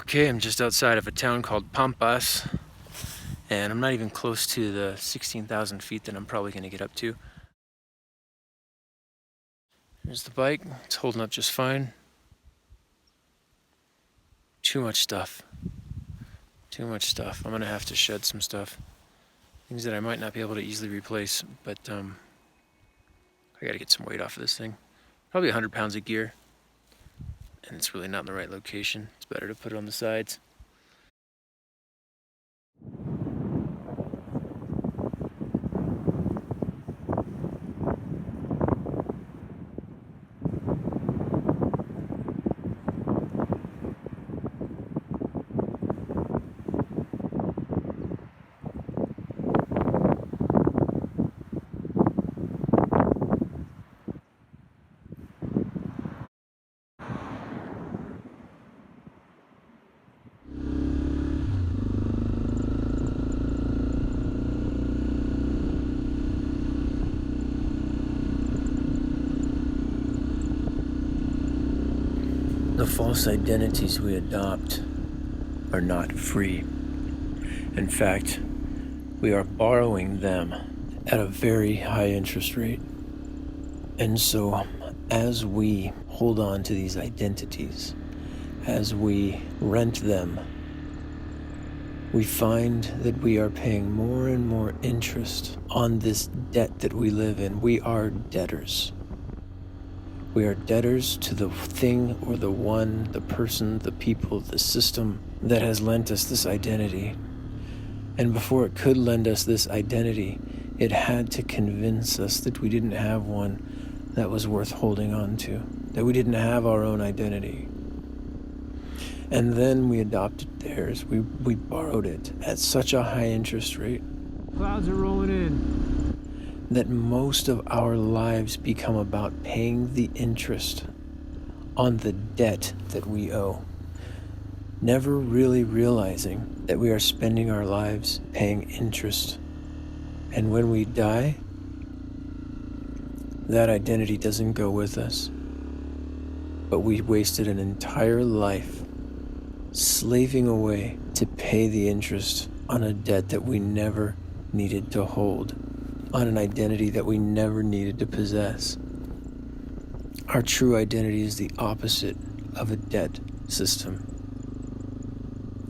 Okay, I'm just outside of a town called Pampas, and I'm not even close to the 16,000 feet that I'm probably going to get up to. There's the bike. It's holding up just fine. Too much stuff. Too much stuff. I'm going to have to shed some stuff. Things that I might not be able to easily replace, but I got to get some weight off of this thing. Probably 100 pounds of gear, and it's really not in the right location. It's better to put it on the sides. The false identities we adopt are not free. In fact, we are borrowing them at a very high interest rate. And so, as we hold on to these identities, as we rent them, we find that we are paying more and more interest on this debt that we live in. We are debtors. We are debtors to the thing or the one, the person, the people, the system that has lent us this identity. And before it could lend us this identity, it had to convince us that we didn't have one that was worth holding on to, that we didn't have our own identity. And then we adopted theirs. We borrowed it at such a high interest rate. Clouds are rolling in. That most of our lives become about paying the interest on the debt that we owe, never really realizing that we are spending our lives paying interest. And when we die, that identity doesn't go with us, but we wasted an entire life slaving away to pay the interest on a debt that we never needed to hold, on an identity that we never needed to possess. Our true identity is the opposite of a debt system.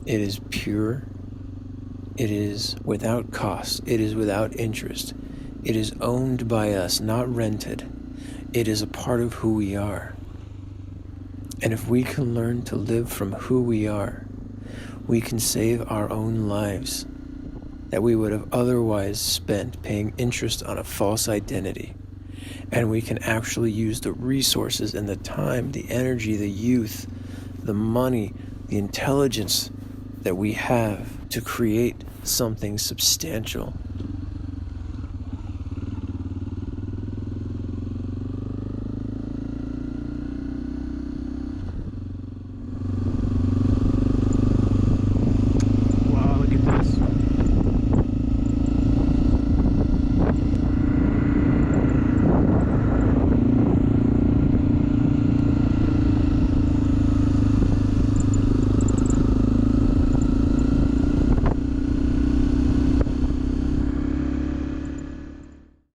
It is pure. It is without cost. It is without interest. It is owned by us, not rented. It is a part of who we are. And if we can learn to live from who we are, we can save our own lives that we would have otherwise spent paying interest on a false identity. And we can actually use the resources and the time, the energy, the youth, the money, the intelligence that we have to create something substantial